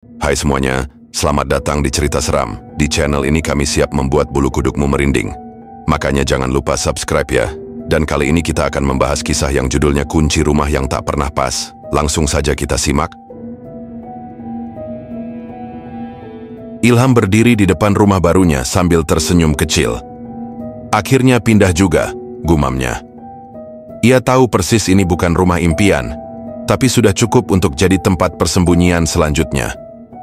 Hai semuanya, selamat datang di Cerita Seram. Di channel ini kami siap membuat bulu kudukmu merinding. Makanya jangan lupa subscribe ya. Dan kali ini kita akan membahas kisah yang judulnya Kunci Rumah Yang Tak Pernah Pas. Langsung saja kita simak. Ilham berdiri di depan rumah barunya sambil tersenyum kecil. Akhirnya pindah juga, gumamnya. Ia tahu persis ini bukan rumah impian, tapi sudah cukup untuk jadi tempat persembunyian selanjutnya.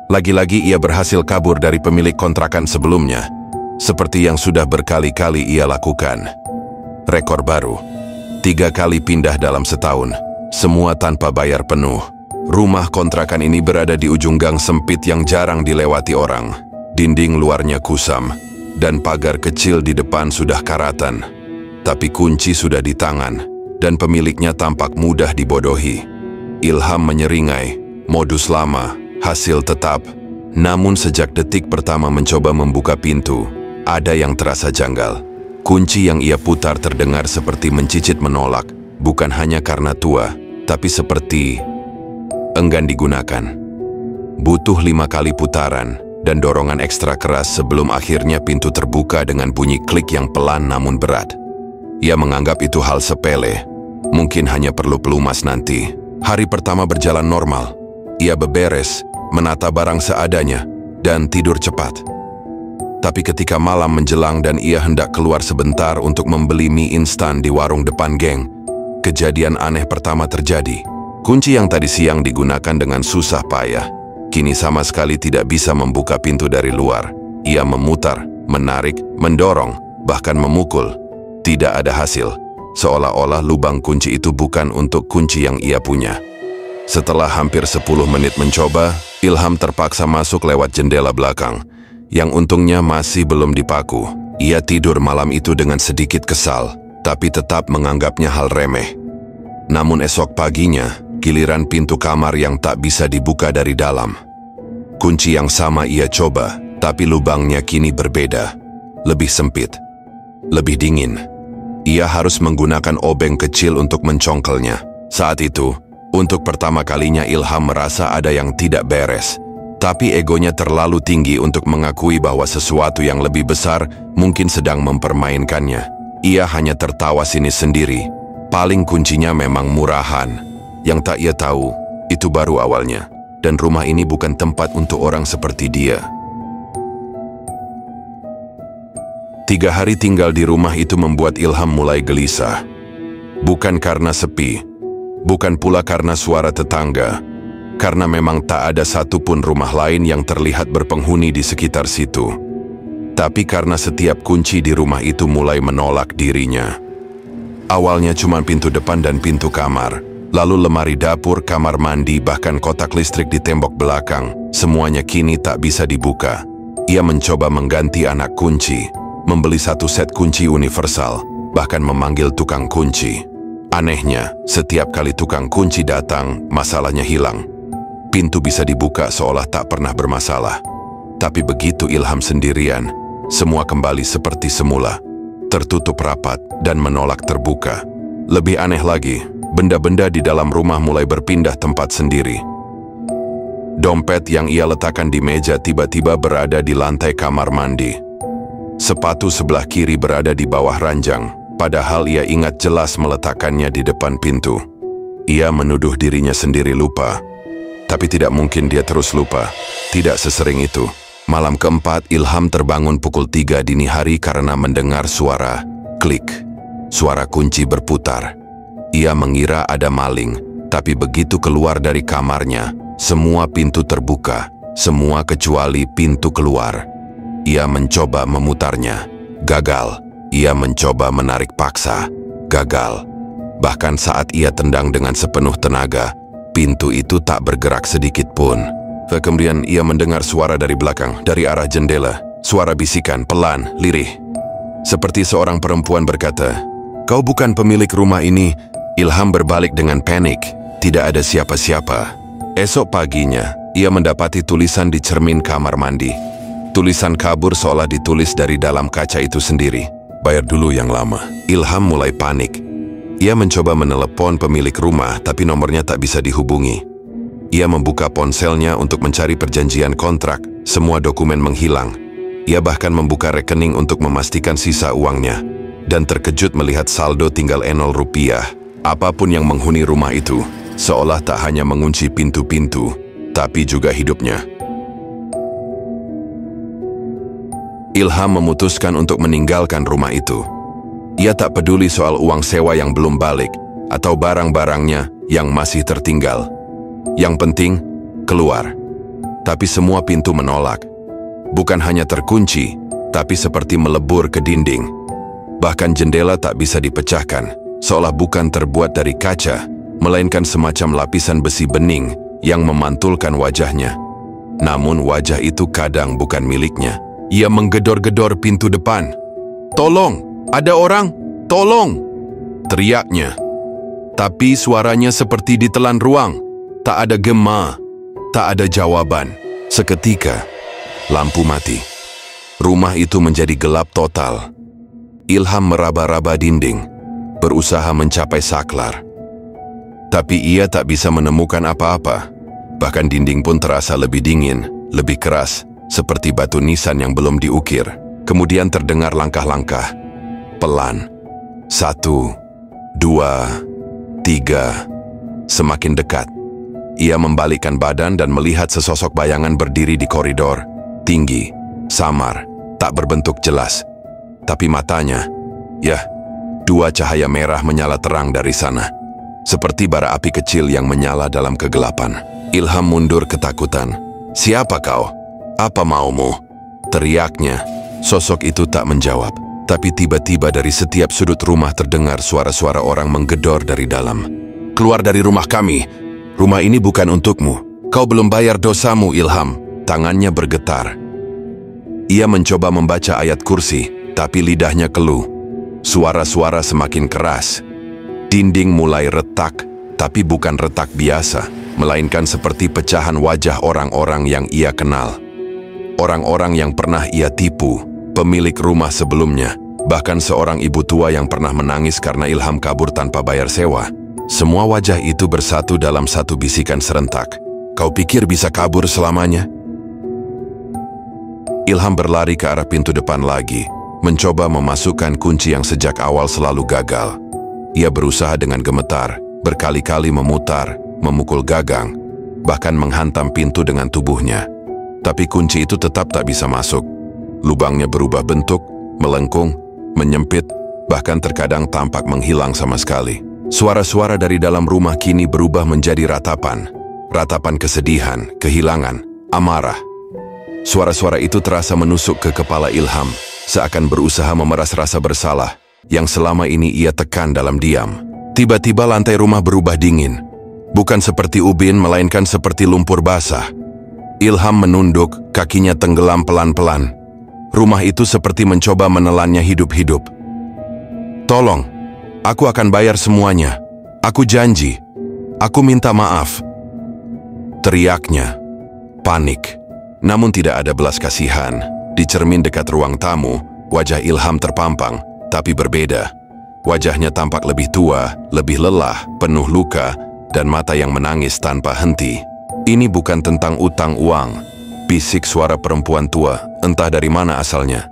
Lagi-lagi ia berhasil kabur dari pemilik kontrakan sebelumnya, seperti yang sudah berkali-kali ia lakukan. Rekor baru, 3 kali pindah dalam setahun, semua tanpa bayar penuh. Rumah kontrakan ini berada di ujung gang sempit yang jarang dilewati orang. Dinding luarnya kusam, dan pagar kecil di depan sudah karatan. Tapi kunci sudah di tangan, dan pemiliknya tampak mudah dibodohi. Ilham menyeringai, modus lama, hasil tetap. Namun sejak detik pertama mencoba membuka pintu, ada yang terasa janggal. Kunci yang ia putar terdengar seperti mencicit menolak, bukan hanya karena tua, tapi seperti enggan digunakan. Butuh 5 kali putaran dan dorongan ekstra keras sebelum akhirnya pintu terbuka dengan bunyi klik yang pelan namun berat. Ia menganggap itu hal sepele, mungkin hanya perlu pelumas nanti. Hari pertama berjalan normal. Ia beberes, menata barang seadanya, dan tidur cepat. Tapi ketika malam menjelang dan ia hendak keluar sebentar untuk membeli mie instan di warung depan geng, kejadian aneh pertama terjadi. Kunci yang tadi siang digunakan dengan susah payah, kini sama sekali tidak bisa membuka pintu dari luar. Ia memutar, menarik, mendorong, bahkan memukul. Tidak ada hasil, seolah-olah lubang kunci itu bukan untuk kunci yang ia punya. Setelah hampir 10 menit mencoba, Ilham terpaksa masuk lewat jendela belakang, yang untungnya masih belum dipaku. Ia tidur malam itu dengan sedikit kesal, tapi tetap menganggapnya hal remeh. Namun esok paginya, giliran pintu kamar yang tak bisa dibuka dari dalam. Kunci yang sama ia coba, tapi lubangnya kini berbeda. Lebih sempit, lebih dingin. Ia harus menggunakan obeng kecil untuk mencongkelnya. Saat itu, untuk pertama kalinya Ilham merasa ada yang tidak beres. Tapi egonya terlalu tinggi untuk mengakui bahwa sesuatu yang lebih besar mungkin sedang mempermainkannya. Ia hanya tertawa sinis sendiri. Paling kuncinya memang murahan. Yang tak ia tahu, itu baru awalnya. Dan rumah ini bukan tempat untuk orang seperti dia. 3 hari tinggal di rumah itu membuat Ilham mulai gelisah. Bukan karena sepi, bukan pula karena suara tetangga, karena memang tak ada satupun rumah lain yang terlihat berpenghuni di sekitar situ. Tapi karena setiap kunci di rumah itu mulai menolak dirinya. Awalnya cuma pintu depan dan pintu kamar, lalu lemari dapur, kamar mandi, bahkan kotak listrik di tembok belakang, semuanya kini tak bisa dibuka. Ia mencoba mengganti anak kunci, membeli 1 set kunci universal, bahkan memanggil tukang kunci. Anehnya, setiap kali tukang kunci datang, masalahnya hilang. Pintu bisa dibuka seolah tak pernah bermasalah. Tapi begitu Ilham sendirian, semua kembali seperti semula, tertutup rapat dan menolak terbuka. Lebih aneh lagi, benda-benda di dalam rumah mulai berpindah tempat sendiri. Dompet yang ia letakkan di meja tiba-tiba berada di lantai kamar mandi. Sepatu sebelah kiri berada di bawah ranjang, padahal ia ingat jelas meletakkannya di depan pintu. Ia menuduh dirinya sendiri lupa. Tapi tidak mungkin dia terus lupa. Tidak sesering itu. Malam keempat, Ilham terbangun pukul 3 dini hari karena mendengar suara klik. Suara kunci berputar. Ia mengira ada maling, tapi begitu keluar dari kamarnya, semua pintu terbuka, semua kecuali pintu keluar. Ia mencoba memutarnya, gagal. Ia mencoba menarik paksa, gagal. Bahkan saat ia tendang dengan sepenuh tenaga, pintu itu tak bergerak sedikit pun. Kemudian ia mendengar suara dari belakang, dari arah jendela. Suara bisikan, pelan, lirih. Seperti seorang perempuan berkata, "Kau bukan pemilik rumah ini." Ilham berbalik dengan panik. Tidak ada siapa-siapa. Esok paginya, ia mendapati tulisan di cermin kamar mandi. Tulisan kabur seolah ditulis dari dalam kaca itu sendiri. "Bayar dulu yang lama." Ilham mulai panik. Ia mencoba menelepon pemilik rumah, tapi nomornya tak bisa dihubungi. Ia membuka ponselnya untuk mencari perjanjian kontrak. Semua dokumen menghilang. Ia bahkan membuka rekening untuk memastikan sisa uangnya. Dan terkejut melihat saldo tinggal 0 rupiah. Apapun yang menghuni rumah itu, seolah tak hanya mengunci pintu-pintu, tapi juga hidupnya. Ilham memutuskan untuk meninggalkan rumah itu. Ia tak peduli soal uang sewa yang belum balik, atau barang-barangnya yang masih tertinggal. Yang penting, keluar. Tapi semua pintu menolak. Bukan hanya terkunci, tapi seperti melebur ke dinding. Bahkan jendela tak bisa dipecahkan, seolah bukan terbuat dari kaca, melainkan semacam lapisan besi bening yang memantulkan wajahnya. Namun wajah itu kadang bukan miliknya. Ia menggedor-gedor pintu depan. "Tolong! Ada orang! Tolong!" teriaknya. Tapi suaranya seperti ditelan ruang. Tak ada gema, tak ada jawaban. Seketika, lampu mati. Rumah itu menjadi gelap total. Ilham meraba-raba dinding, berusaha mencapai saklar. Tapi ia tak bisa menemukan apa-apa. Bahkan dinding pun terasa lebih dingin, lebih keras, seperti batu nisan yang belum diukir. Kemudian terdengar langkah-langkah. Pelan. 1, 2, 3. Semakin dekat. Ia membalikkan badan dan melihat sesosok bayangan berdiri di koridor. Tinggi, samar, tak berbentuk jelas. Tapi matanya, ya, 2 cahaya merah menyala terang dari sana. Seperti bara api kecil yang menyala dalam kegelapan. Ilham mundur ketakutan. "Siapa kau? Apa maumu?" teriaknya. Sosok itu tak menjawab. Tapi tiba-tiba dari setiap sudut rumah terdengar suara-suara orang menggedor dari dalam. "Keluar dari rumah kami! Rumah ini bukan untukmu. Kau belum bayar dosamu, Ilham." Tangannya bergetar. Ia mencoba membaca ayat kursi, tapi lidahnya keluh. Suara-suara semakin keras. Dinding mulai retak, tapi bukan retak biasa, melainkan seperti pecahan wajah orang-orang yang ia kenal. Orang-orang yang pernah ia tipu, pemilik rumah sebelumnya, bahkan seorang ibu tua yang pernah menangis karena Ilham kabur tanpa bayar sewa. Semua wajah itu bersatu dalam satu bisikan serentak. "Kau pikir bisa kabur selamanya?" Ilham berlari ke arah pintu depan lagi, mencoba memasukkan kunci yang sejak awal selalu gagal. Ia berusaha dengan gemetar, berkali-kali memutar, memukul gagang, bahkan menghantam pintu dengan tubuhnya. Tapi kunci itu tetap tak bisa masuk. Lubangnya berubah bentuk, melengkung, menyempit, bahkan terkadang tampak menghilang sama sekali. Suara-suara dari dalam rumah kini berubah menjadi ratapan. Ratapan kesedihan, kehilangan, amarah. Suara-suara itu terasa menusuk ke kepala Ilham, seakan berusaha memeras rasa bersalah yang selama ini ia tekan dalam diam. Tiba-tiba lantai rumah berubah dingin. Bukan seperti ubin, melainkan seperti lumpur basah. Ilham menunduk, kakinya tenggelam pelan-pelan. Rumah itu seperti mencoba menelannya hidup-hidup. "Tolong! Aku akan bayar semuanya. Aku janji. Aku minta maaf," teriaknya. Panik. Namun tidak ada belas kasihan. Di cermin dekat ruang tamu, wajah Ilham terpampang, tapi berbeda. Wajahnya tampak lebih tua, lebih lelah, penuh luka, dan mata yang menangis tanpa henti. "Ini bukan tentang utang uang," bisik suara perempuan tua, entah dari mana asalnya.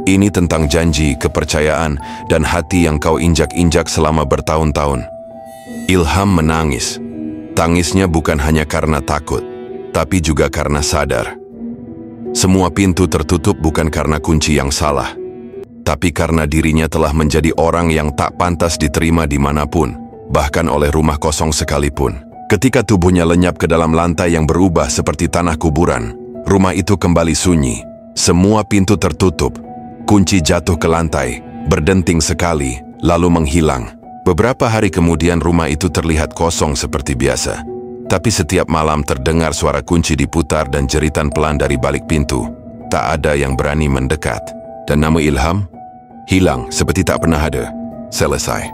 "Ini tentang janji, kepercayaan, dan hati yang kau injak-injak selama bertahun-tahun." Ilham menangis. Tangisnya bukan hanya karena takut, tapi juga karena sadar. Semua pintu tertutup bukan karena kunci yang salah, tapi karena dirinya telah menjadi orang yang tak pantas diterima dimanapun, bahkan oleh rumah kosong sekalipun. Ketika tubuhnya lenyap ke dalam lantai yang berubah seperti tanah kuburan, rumah itu kembali sunyi. Semua pintu tertutup. Kunci jatuh ke lantai, berdenting sekali, lalu menghilang. Beberapa hari kemudian rumah itu terlihat kosong seperti biasa. Tapi setiap malam terdengar suara kunci diputar dan jeritan pelan dari balik pintu. Tak ada yang berani mendekat. Dan nama Ilham hilang seperti tak pernah ada. Selesai.